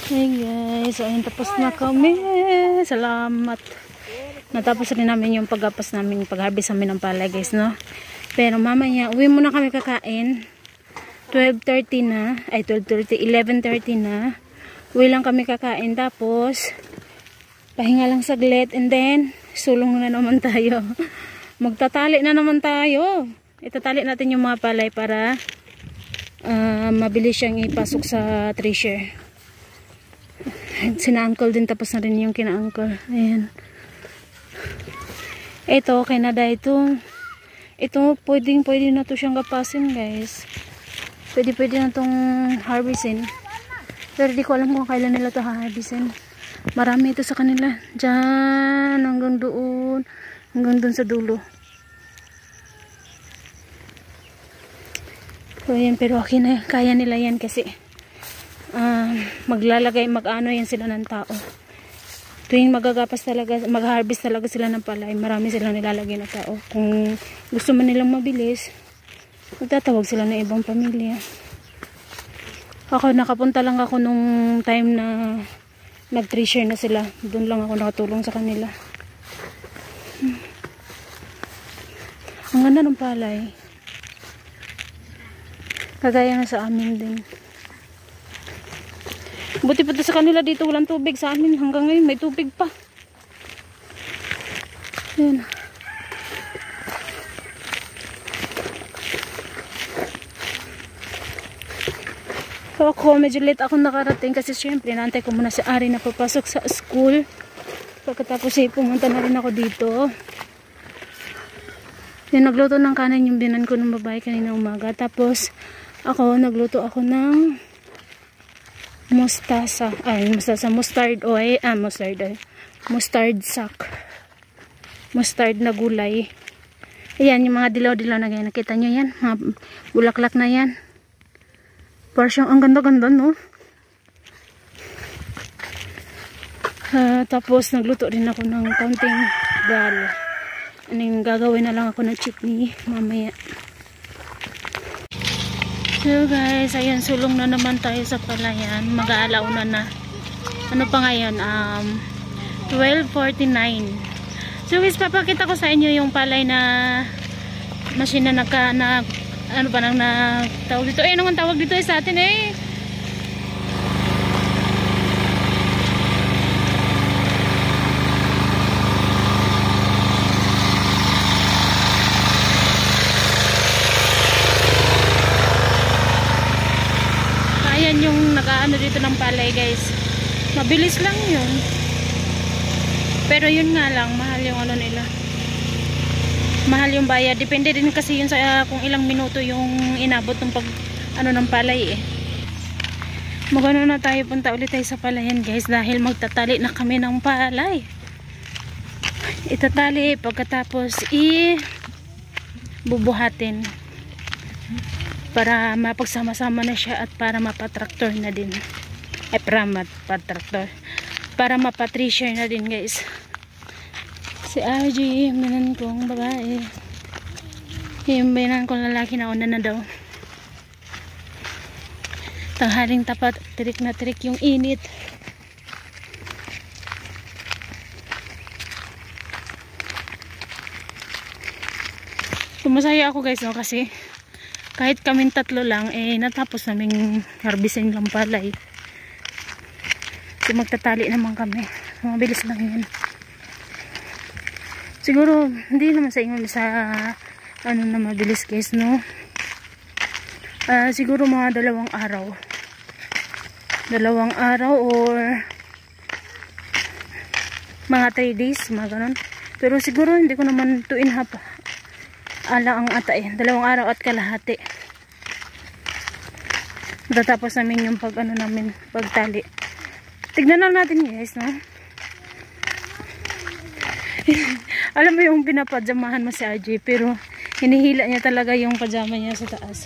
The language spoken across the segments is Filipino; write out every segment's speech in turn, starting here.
Hey guys, ayun, tapos na kami. Salamat. Natapos rin namin yung pag-apas namin, pag-harvest namin ng palay guys, no? Pero mamaya, uwi muna kami kakain. 12:30 na, ay 12:30, 11:30 na. Uwi lang kami kakain, tapos pahinga lang saglit, and then sulong na naman tayo. Magtatali na naman tayo. Itatali natin yung mga palay para mabilis siyang ipasok sa thresher. Sina uncle din, tapos na rin yung kina uncle. Ayan. Ito, okay na dahil ito pwede na to siyang gapasin guys. Pwede na tong harvestin. Pero di ko alam kung kailan nila to harvestin. Marami ito sa kanila. Diyan, hanggang doon. Hanggang doon sa dulo. So yan, pero okay na, kaya nila yan kasi mag-ano yan sila ng tao. Tuwing magagapas talaga, mag-harvest talaga sila ng palay, marami silang nilalagay na tao. Kung gusto man nilang mabilis, magtatawag sila ng ibang pamilya. Ako, nakapunta lang ako nung time na nag-thresher na sila. Doon lang ako nakatulong sa kanila. Ang ganda ng palay. Kagaya na sa amin din. Buti pa sa kanila dito walang tubig, sa amin hanggang ngayon may tubig pa. Ayan. So ako, medyo late ako nakarating kasi syempre naantay ko muna si Ari na papasok sa school. Pagkatapos pumunta na rin ako dito. Yan, nagluto ng kanin yung binan ko ng babae kanina umaga. Tapos ako, nagluto ako ng mustard oil, mustard sack, mustard na gulay. Ayan, yung mga dilaw-dilaw na ganyan, nakita nyo yan, mga bulaklak na yan. Parang ang ganda-ganda, no? Tapos nagluto rin ako ng kaunting dal. Gagawin na lang ako ng chutney mamaya. So guys, ayan, sulong na naman tayo sa palayan. Mag-aalauna na. Ano pa ngayon? 12:49. So guys, papakita ko sa inyo yung palay na machine na ano ba nang tawag dito? Eh, anong tawag dito sa atin eh? Ayan yung nakaano dito ng palay guys. Mabilis lang yun. Pero yun nga lang, mahal yung ano nila. Mahal yung bayad. Depende din kasi yun sa kung ilang minuto yung inabot ng ng palay eh. Magano na tayo, punta ulit tayo sa palayan guys, dahil magtatali na kami ng palay. Itatali pagkatapos bubuhatin. Para mapagsama-sama na siya at para mapatraktor na din. Ay, para mapatraktor. Para mapatrisher na din guys. Si RG, binan kong babae. Yung binan kong lalaki na una na daw. Tanghaling tapat, tirik na tirik yung init. Masaya ako guys, no, kasi kahit kaming tatlo lang, natapos naming harvesting ng palay. So magtatali naman kami. Mabilis lang yun. Siguro, hindi naman sa inyo sa na mabilis guys, no? Siguro mga 2 araw. 2 araw or mga 3 days, mga ganun. Pero siguro, hindi ko naman 2.5 ala ang ata 2 araw at kalahati. Matatapos namin yung namin, pagtali. Tignan na natin guys, no? Alam mo yung pinapadjamahan mo si RJ, pero hinihila niya talaga yung pajama niya sa taas.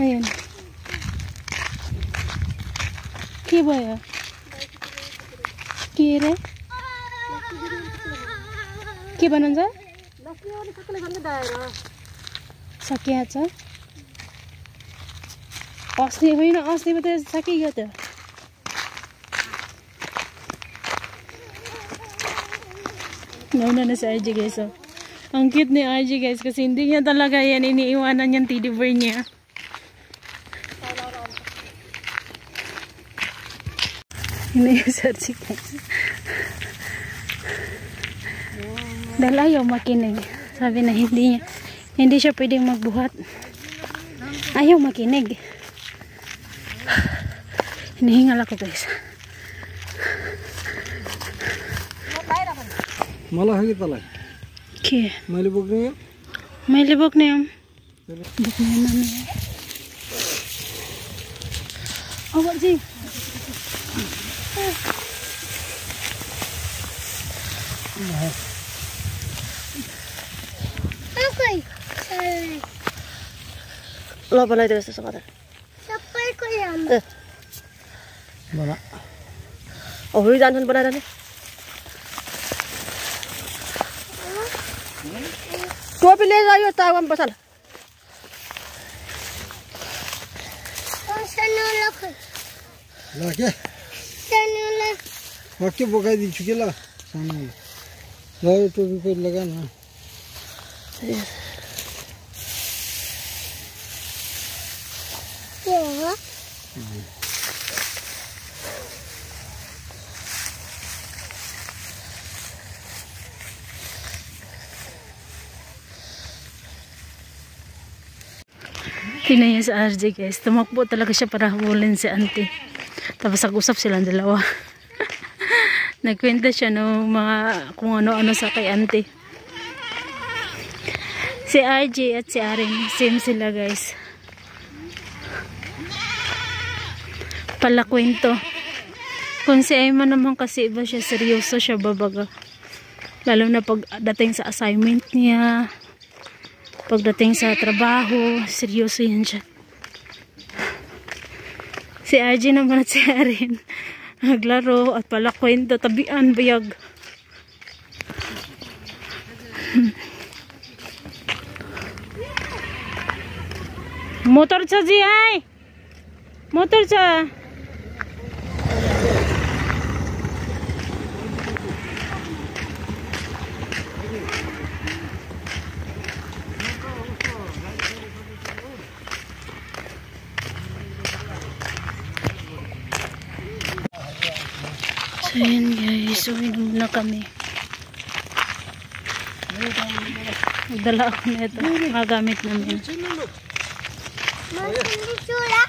Ayun. Kiba ya? Kire? Kiba nanza? Sakiyacha? Asli होइन, अस्ति मात्रै सकिगयो त। Nauna na si RJ guys. Oh. Ang cute ni RJ guys kasi hindi niya talaga yan iniiwanan yung teddy bear niya. Hindi yung si RJ guys. Dahil ayaw makinig. Sabi na hindi siya pwedeng magbuhat. Ayaw makinig. Hinihingal ako guys. Malah hagi talay. Okay. May libog na yun? May libog na yun. Libog na yun namin. Oh, what is Okay. Lo balay dito sa kamera. Sapay ko yan. Wala. Oh, huwidan ba na dali? Dua pilih ayo tawang pasal. Oh, sana laki. Laki? Sana laki. Waktu buka di chukila. Sana. Lalu tu bisa लगाना. Ya. Tingnan niya sa RJ guys. Tumakbo talaga siya para habulin si auntie. Tapos nag-usap silang dalawa. Nagkwenta siya no mga kung ano-ano sa kay auntie. Si RJ at si Aaron, same sila guys. Palakwento. Kung si Ayman naman kasi iba siya, seryoso siya babaga. Lalo na pagdating sa assignment niya. Pagdating sa trabaho, seryoso yan siya. Si RJ naman at si Aaron, naglaro at palakwento, tabian, bayag. Motor cha ji ay! Motor cha! So yun guys, uwi na kami. Nagdala ako na ito, mga gamit namin. Mas hindi sura.